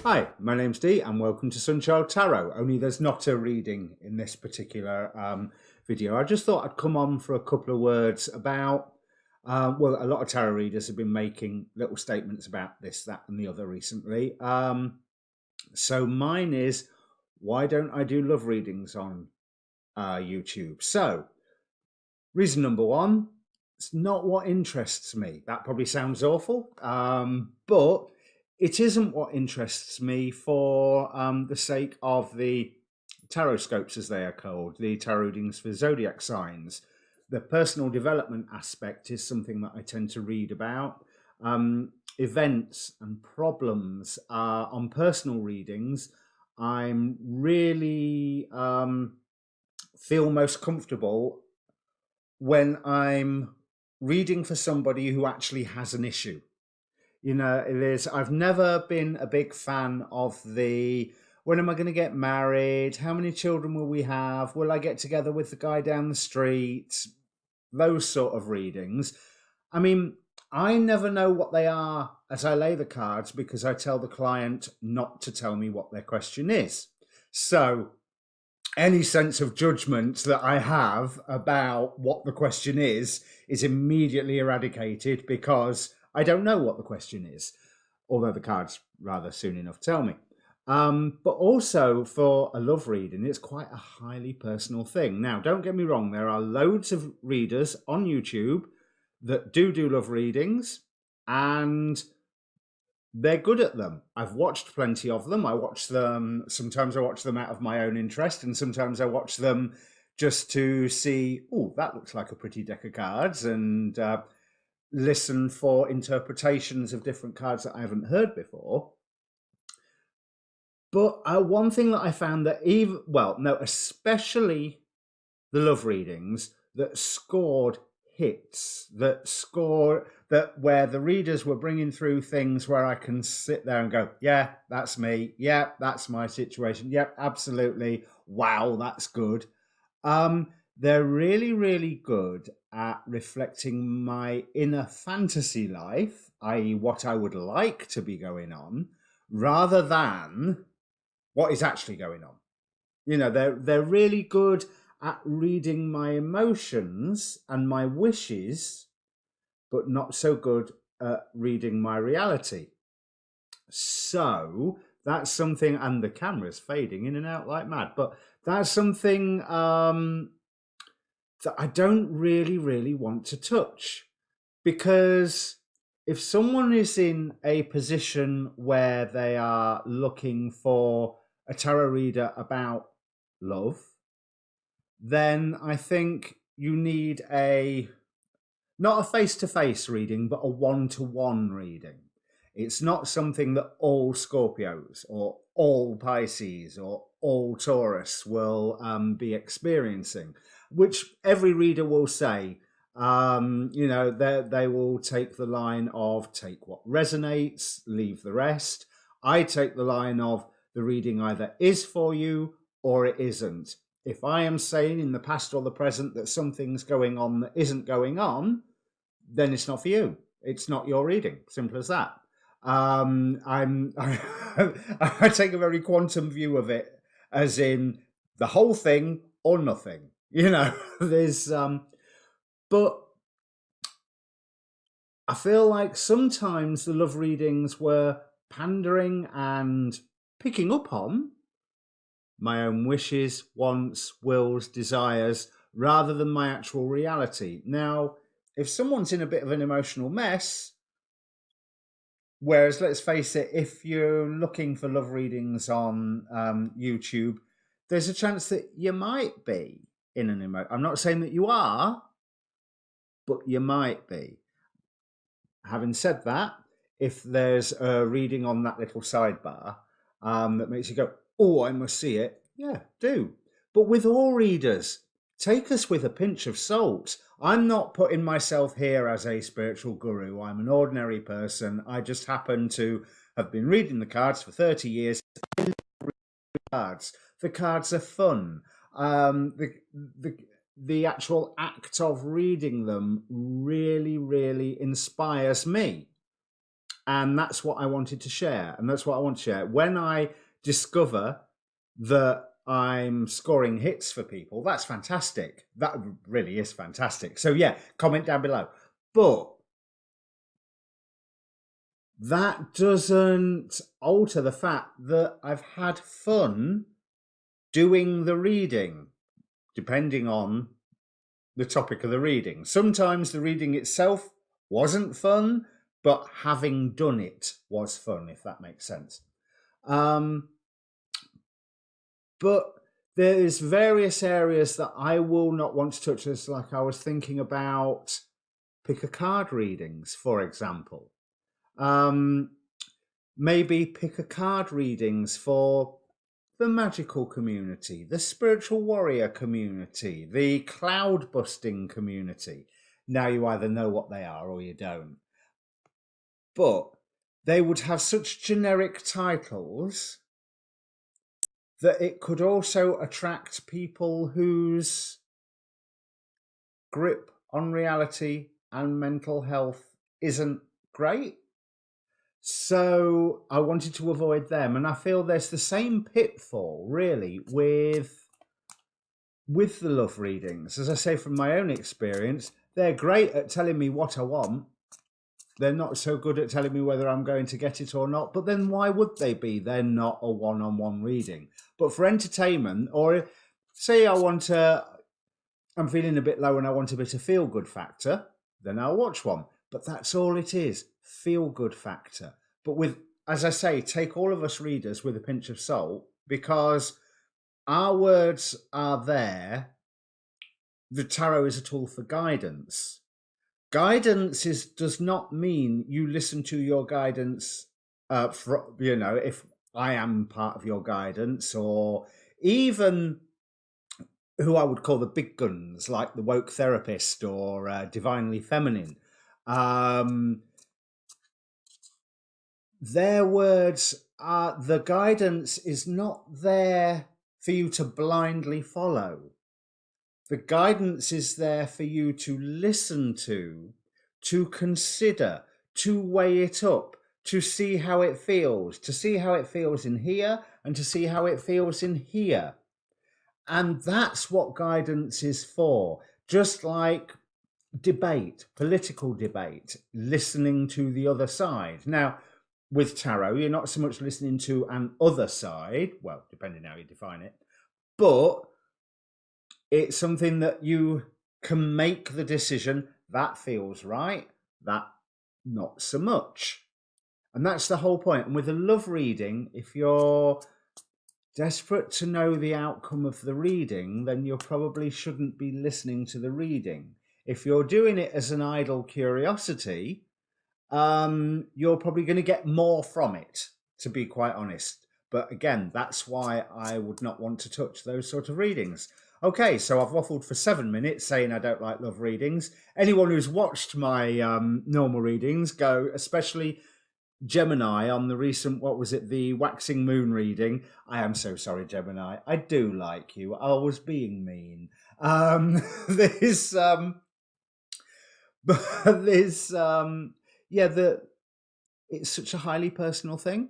Hi, my name's Dee and welcome to Sunchild Tarot. Only there's not a reading in this particular video. I just thought I'd come on for a couple of words about, well, a lot of tarot readers have been making little statements about this, that and the other recently. So mine is, why don't I do love readings on YouTube? So, reason number one, it's not what interests me. That probably sounds awful, but it isn't what interests me for the sake of the tarot scopes, as they are called, the tarot readings for zodiac signs. The personal development aspect is something that I tend to read about. Events and problems on personal readings, I'm really feel most comfortable when I'm reading for somebody who actually has an issue. You know, I've never been a big fan of the, when am I going to get married? How many children will we have? Will I get together with the guy down the street? Those sort of readings. I mean, I never know what they are as I lay the cards because I tell the client not to tell me what their question is. So any sense of judgment that I have about what the question is immediately eradicated because I don't know what the question is, although the cards rather soon enough tell me. But also for a love reading, it's quite a highly personal thing. Now, don't get me wrong, there are loads of readers on YouTube that do love readings, and they're good at them. I've watched plenty of them. I watch them, sometimes I watch them out of my own interest, and sometimes I watch them just to see, oh, that looks like a pretty deck of cards, and listen for interpretations of different cards that I haven't heard before. But one thing that I found that especially the love readings that scored hits, that where the readers were bringing through things where I can sit there and go, yeah, that's me. Yeah, that's my situation. Yep, absolutely. Wow, that's good. They're really, really good at reflecting my inner fantasy life, i.e. what I would like to be going on, rather than what is actually going on. You know, they're really good at reading my emotions and my wishes, but not so good at reading my reality. So that's something, and the camera's fading in and out like mad, but that's something that I don't really, really want to touch. Because if someone is in a position where they are looking for a tarot reader about love, then I think you need not a face-to-face reading, but a one-to-one reading. It's not something that all Scorpios or all Pisces or all Taurus will be experiencing, which every reader will say. They will take the line of take what resonates, leave the rest. I take the line of the reading either is for you or it isn't. If I am saying in the past or the present that something's going on that isn't going on, then it's not for you. It's not your reading. Simple as that. I take a very quantum view of it, as in the whole thing or nothing. You know, but I feel like sometimes the love readings were pandering and picking up on my own wishes, wants, wills, desires, rather than my actual reality. Now, if someone's in a bit of an emotional mess, whereas let's face it, if you're looking for love readings on YouTube, there's a chance that you might be in an I'm not saying that you are, but you might be. Having said that, if there's a reading on that little sidebar that makes you go, oh, I must see it, yeah, do. But with all readers, take us with a pinch of salt. I'm not putting myself here as a spiritual guru. I'm an ordinary person. I just happen to have been reading the cards for 30 years. The cards are fun. The actual act of reading them really, really inspires me. And that's what I wanted to share. And that's what I want to share. When I discover that I'm scoring hits for people, that's fantastic. That really is fantastic. So yeah, comment down below. But that doesn't alter the fact that I've had fun doing the reading, depending on the topic of the reading. Sometimes the reading itself wasn't fun, but having done it was fun, if that makes sense. But there's various areas that I will not want to touch. As like I was thinking about pick a card readings, for example. Maybe pick a card readings for the magical community, the spiritual warrior community, the cloud busting community. Now you either know what they are or you don't. But they would have such generic titles that it could also attract people whose grip on reality and mental health isn't great. So I wanted to avoid them. And I feel there's the same pitfall, really, with the love readings. As I say, from my own experience, they're great at telling me what I want. They're not so good at telling me whether I'm going to get it or not. But then why would they be? They're not a one-on-one reading. But for entertainment, or say I'm feeling a bit low and I want a bit of feel-good factor, then I'll watch one. But that's all it is, feel-good factor. But with, as I say, take all of us readers with a pinch of salt, because our words are there. The tarot is a tool for guidance. Guidance does not mean you listen to your guidance, if I am part of your guidance, or even who I would call the big guns, like the woke therapist or divinely feminine. Their words are, the guidance is not there for you to blindly follow. The guidance is there for you to listen to consider, to weigh it up, to see how it feels in here and to see how it feels in here. And that's what guidance is for. Just like debate, political debate, listening to the other side. Now, with tarot, you're not so much listening to an other side, well, depending how you define it, but it's something that you can make the decision, that feels right, that not so much. And that's the whole point. And with a love reading, if you're desperate to know the outcome of the reading, then you probably shouldn't be listening to the reading. If you're doing it as an idle curiosity, you're probably going to get more from it, to be quite honest. But again, that's why I would not want to touch those sort of readings. Okay, so I've waffled for 7 minutes saying I don't like love readings. Anyone who's watched my normal readings, especially Gemini on the recent, the waxing moon reading. I am so sorry, Gemini. I do like you. I was being mean. It's such a highly personal thing.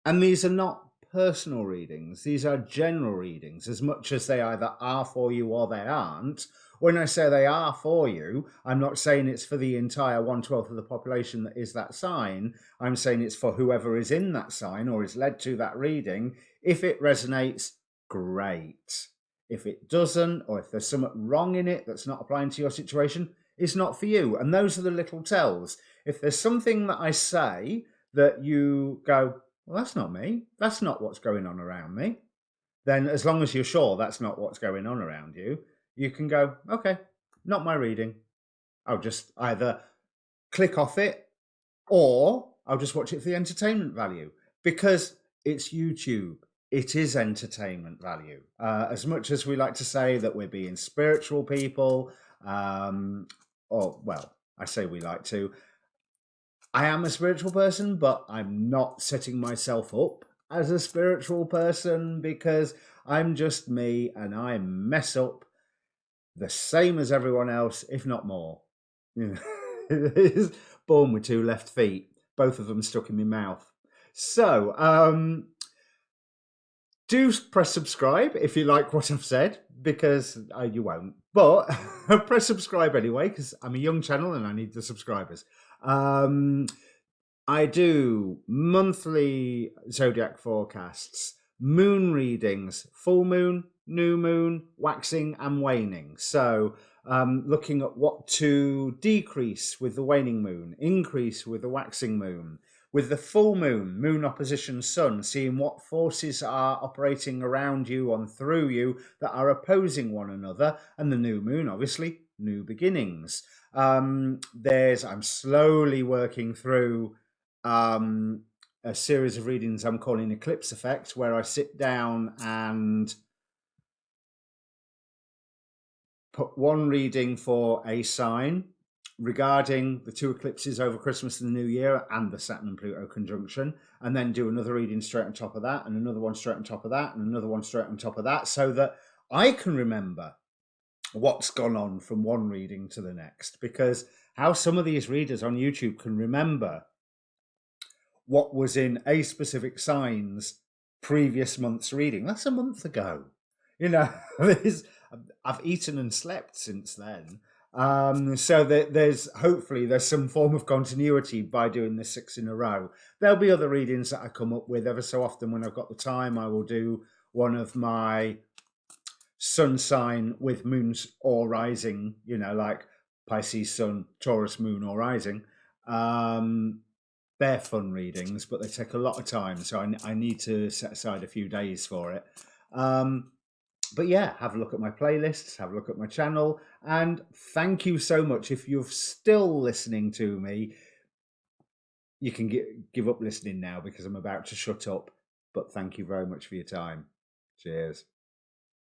And these are not personal readings. These are general readings, as much as they either are for you or they aren't. When I say they are for you, I'm not saying it's for the entire 1/12 of the population that is that sign. I'm saying it's for whoever is in that sign or is led to that reading. If it resonates, great. If it doesn't, or if there's something wrong in it that's not applying to your situation, it's not for you. And those are the little tells. If there's something that I say that you go, well, that's not me, that's not what's going on around me, then as long as you're sure that's not what's going on around you, you can go, okay, not my reading. I'll just either click off it or I'll just watch it for the entertainment value, because it's YouTube. It is entertainment value. As much as we like to say that we're being spiritual people, I say we like to, I am a spiritual person, but I'm not setting myself up as a spiritual person, because I'm just me and I mess up the same as everyone else, if not more. Born with 2 left feet. both of them stuck in my mouth. So, do press subscribe if you like what I've said, because you won't. But press subscribe anyway, because I'm a young channel and I need the subscribers. I do monthly zodiac forecasts, moon readings, full moon, new moon, waxing and waning. So looking at what to decrease with the waning moon, increase with the waxing moon. With the full moon, moon opposition sun, seeing what forces are operating around you and through you that are opposing one another. And the new moon, obviously, new beginnings. I'm slowly working through a series of readings I'm calling Eclipse Effect, where I sit down and put one reading for a sign regarding the two eclipses over Christmas and the New Year and the Saturn and Pluto conjunction, and then do another reading straight on top of that, and another one straight on top of that, and another one straight on top of that, so that I can remember what's gone on from one reading to the next. Because how some of these readers on YouTube can remember what was in a specific sign's previous month's reading. That's a month ago. I've eaten and slept since then. So there's hopefully some form of continuity by doing this 6 in a row. There'll be other readings that I come up with ever so often. When I've got the time, I will do one of my sun sign with moons or rising, like Pisces sun, Taurus moon or rising. They're fun readings, but they take a lot of time, so I need to set aside a few days for it. But yeah, have a look at my playlists, have a look at my channel, and thank you so much. If you're still listening to me, you can give up listening now because I'm about to shut up. But thank you very much for your time. Cheers.